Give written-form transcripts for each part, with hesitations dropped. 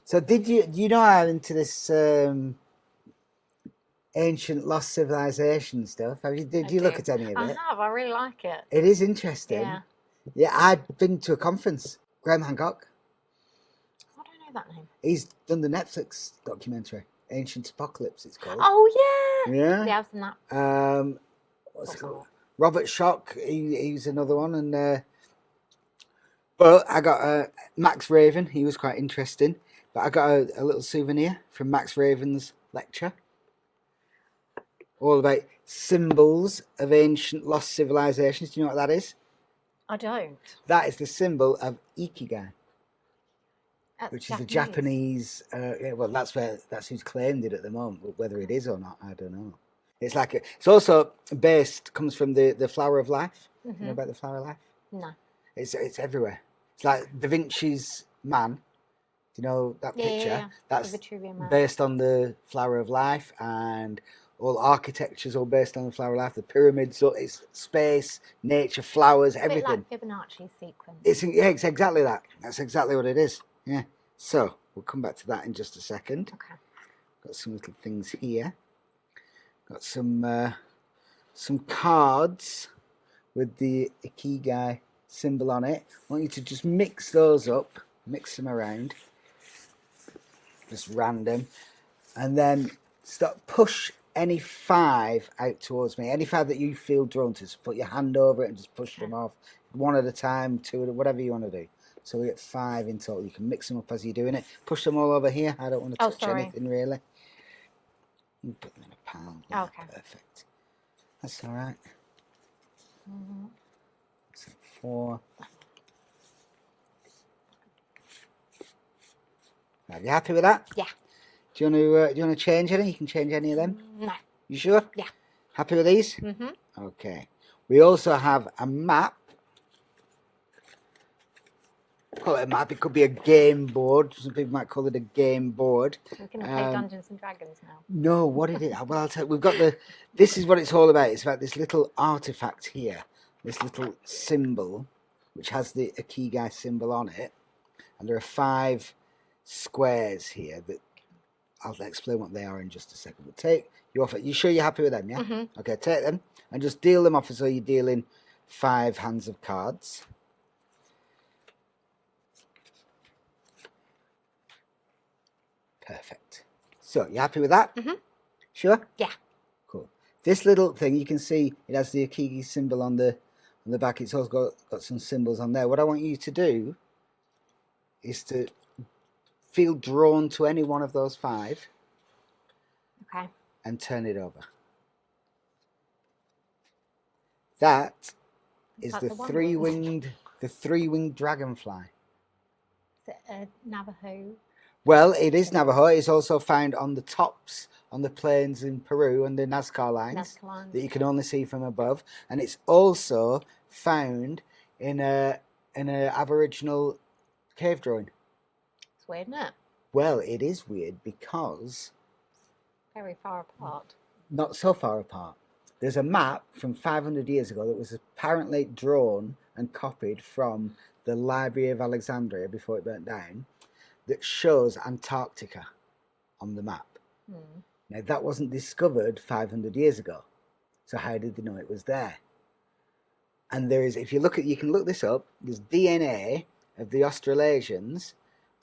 So do you know I'm into this ancient lost civilization stuff? Did you look at any of it? I have. I really like it. It is interesting. Yeah. Yeah, I've been to a conference. Graham Hancock. I don't know that name. He's done the Netflix documentary, Ancient Apocalypse. It's called. Oh yeah. Yeah. Yeah, I've seen that. What's it called? Robert Schock. He's another one, and but I got Max Raven. He was quite interesting. But I got a little souvenir from Max Raven's lecture, all about symbols of ancient lost civilizations. Do you know what that is? I don't. That is the symbol of Ikigai, which is the Japanese. Well, that's who's claimed it at the moment. But whether it is or not, I don't know. It's like it's also comes from the flower of life. Mm-hmm. You know about the flower of life? No. It's everywhere. It's like Da Vinci's man. Do you know that picture? Yeah. That's based on the flower of life, and all architecture's all based on the flower of life. The pyramids, so it's space, nature, flowers, everything. It's a bit like Fibonacci sequence. It's exactly that. That's exactly what it is. Yeah. So we'll come back to that in just a second. Okay. Got some little things here. Got some cards with the Ikigai symbol on it. I want you to just mix those up, mix them around, just random, and then push any 5 out towards me. Any 5 that you feel drawn to. So put your hand over it and just push them off, one at a time, 2 at whatever you want to do. So we get 5 in total. You can mix them up as you're doing it. Push them all over here. I don't want to touch anything really. You put them in a palm. Yeah, okay. Perfect. That's all right. So 4. Are you happy with that? Yeah. Do you want to change any? You can change any of them. No. You sure? Yeah. Happy with these? Mhm. Okay. We also have a map. Call it a map. It could be a game board. Some people might call it a game board. We're going to play Dungeons and Dragons now. No, what it is? Well, I'll tell you, we've got this is what it's all about. It's about this little artifact here, this little symbol, which has the Ikigai symbol on it, and there are 5 squares here that I'll explain what they are in just a second. But take you off it. You sure you're happy with them? Yeah. Mm-hmm. Okay. Take them and just deal them off as though you're dealing 5 hands of cards. Perfect. So, you happy with that? Mm-hmm. Sure? Yeah. Cool. This little thing, you can see it has the Ikigai symbol on the back. It's also got some symbols on there. What I want you to do is to feel drawn to any one of those 5. Okay. And turn it over. That is the three-winged dragonfly. Is it a Navajo? Well, it is Navajo. It's also found on the tops, on the plains in Peru and the Nazca lines that you can only see from above. And it's also found in a Aboriginal cave drawing. It's weird, isn't it? Well, it is weird because... Very far apart. Not so far apart. There's a map from 500 years ago that was apparently drawn and copied from the Library of Alexandria before it burnt down, that shows Antarctica on the map. Now, that wasn't discovered 500 years ago. So how did they know it was there? And there is, if you look at, you can look this up, there's DNA of the Australasians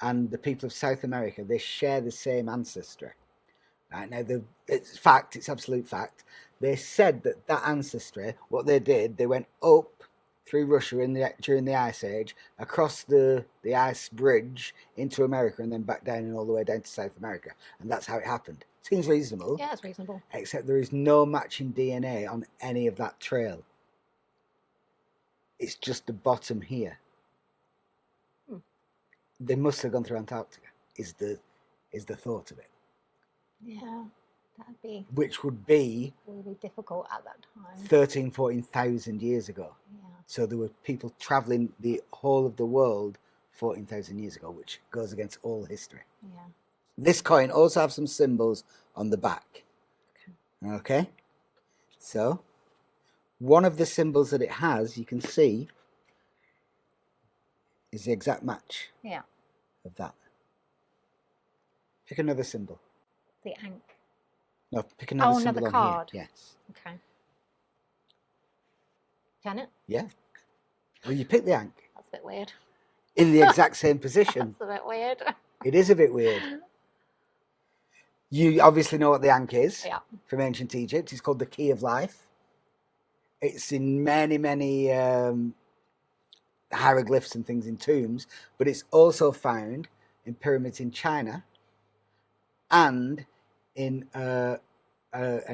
and the people of South America. They share the same ancestry. Right, now, it's fact, it's absolute fact. They said that ancestry, what they did, they went up through Russia during the Ice Age, across the ice bridge into America, and then back down and all the way down to South America. And that's how it happened. Seems reasonable. Yeah, it's reasonable. Except there is no matching DNA on any of that trail. It's just the bottom here. They must have gone through Antarctica, is the thought of it. Yeah, that'd be... Which would be... really difficult at that time. 13,000, 14,000 years ago. Yeah. So there were people travelling the whole of the world 14,000 years ago, which goes against all history. Yeah. This coin also has some symbols on the back. Okay? So, one of the symbols that it has, you can see, is the exact match of that. Pick another symbol. The Ankh. No, pick another symbol another on card. here. Yes. Okay. Janet? Yeah. Well, you pick the Ankh That's a bit weird. in the exact same position. That's a bit weird. It is a bit weird. You obviously know what the Ankh is from ancient Egypt. It's called the Key of Life. It's in many, many hieroglyphs and things in tombs, but it's also found in pyramids in China and in an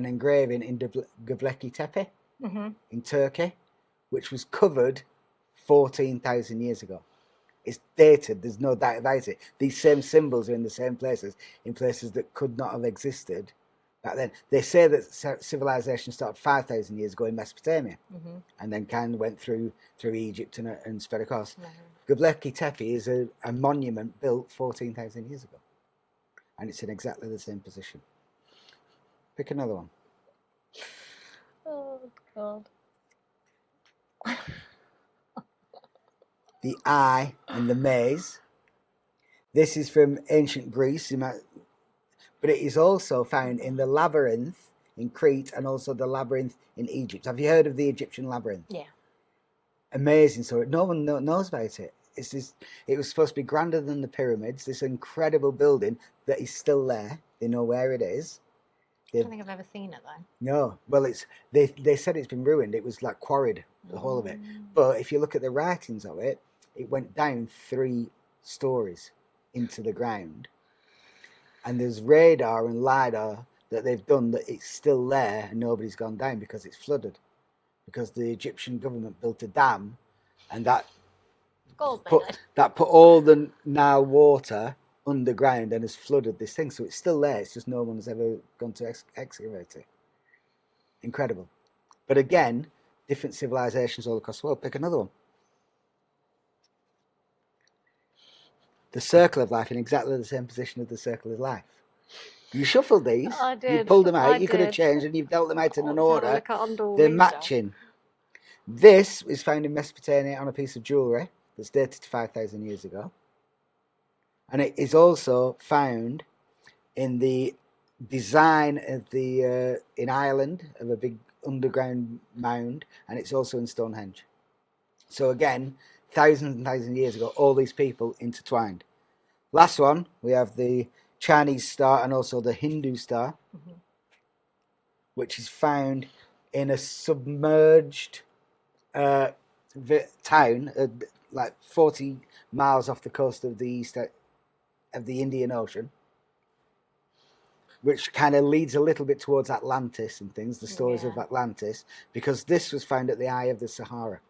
engraving in Göbekli Tepe in Turkey, which was covered 14,000 years ago. It's dated, there's no doubt about it. These same symbols are in the same places, in places that could not have existed back then. They say that civilization started 5,000 years ago in Mesopotamia and then kind of went through Egypt and spread across. Göbekli Tepe is a monument built 14,000 years ago, and it's in exactly the same position. Pick another one. Oh, God. The eye and the maze. This is from ancient Greece, but it is also found in the labyrinth in Crete and also the labyrinth in Egypt. Have you heard of the Egyptian labyrinth? Yeah. Amazing story. No one knows about it. It was supposed to be grander than the pyramids, this incredible building that is still there. They know where it is. I don't think I've ever seen it, though. No. Well, they said it's been ruined. It was like quarried, the whole of it. But if you look at the writings of it, it went down 3 stories into the ground. And there's radar and LiDAR that they've done that it's still there and nobody's gone down because it's flooded. Because the Egyptian government built a dam and that put all the Nile water underground and has flooded this thing. So it's still there. It's just no one's ever gone to excavate it. Incredible. But again, different civilizations all across the world. Pick another one. The circle of life in exactly the same position as the circle of life. You shuffled these. I did. You pulled them out. I You could have did. changed and you've dealt them out in an Let's have a order. look at under all They're these matching. This is found in Mesopotamia on a piece of jewellery that's dated to 5,000 years ago. And it is also found in the design of in Ireland of a big underground mound, and it's also in Stonehenge. So again, thousands and thousands of years ago, all these people intertwined. Last one, we have the Chinese star and also the Hindu star, which is found in a submerged town, like 40 miles off the coast of the Indian Ocean, which kind of leads a little bit towards Atlantis and things, the stories of Atlantis, because this was found at the eye of the Sahara,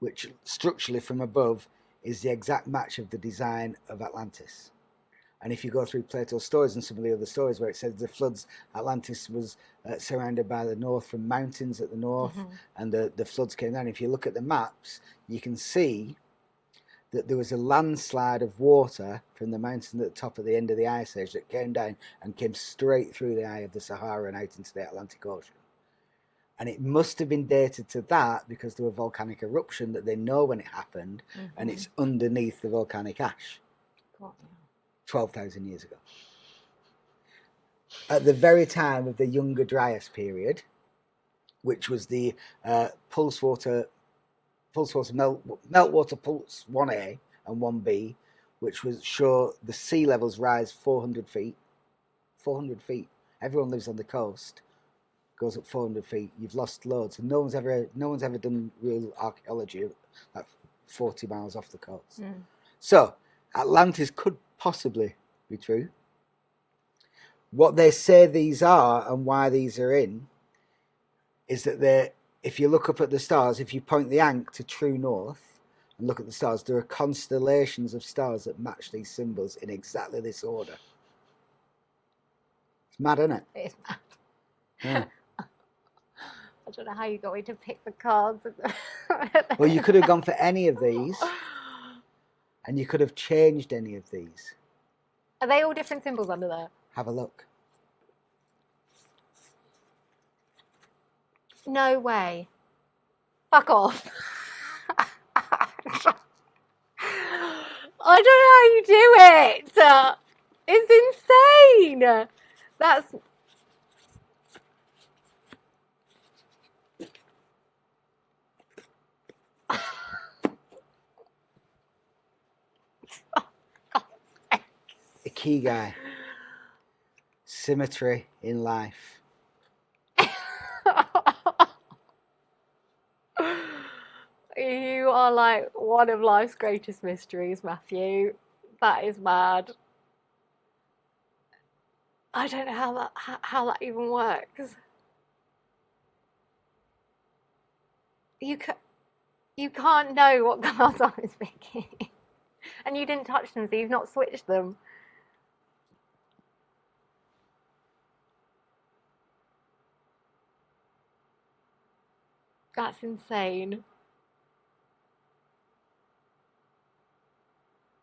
which structurally from above is the exact match of the design of Atlantis. And if you go through Plato's stories and some of the other stories where it says the floods, Atlantis was surrounded by the north from mountains at the north, and the floods came down. If you look at the maps, you can see that there was a landslide of water from the mountain at the top of the end of the Ice Age that came down and came straight through the eye of the Sahara and out into the Atlantic Ocean. And it must have been dated to that because there was a volcanic eruption that they know when it happened, and it's underneath the volcanic ash 12,000 years ago. At the very time of the Younger Dryas period, which was the meltwater pulse 1A and 1B, which was show the sea levels rise 400 feet. 400 feet. Everyone lives on the coast. Goes up 400 feet. You've lost loads, and no one's ever done real archaeology like 40 miles off the coast. So Atlantis could possibly be true. What they say these are and why these are in is that if you look up at the stars, if you point the Ankh to true north and look at the stars, there are constellations of stars that match these symbols in exactly this order. It's mad, isn't it? It is mad. Yeah. I don't know how you got me to pick the cards. Well, you could have gone for any of these, and you could have changed any of these. Are they all different symbols under there? Have a look. No way. Fuck off. I don't know how you do it. It's insane. That's... Ikigai. Symmetry in life. You are like one of life's greatest mysteries, Matthew. That is mad. I don't know how that even works. You can't know what cards I was picking. And you didn't touch them, so you've not switched them. That's insane.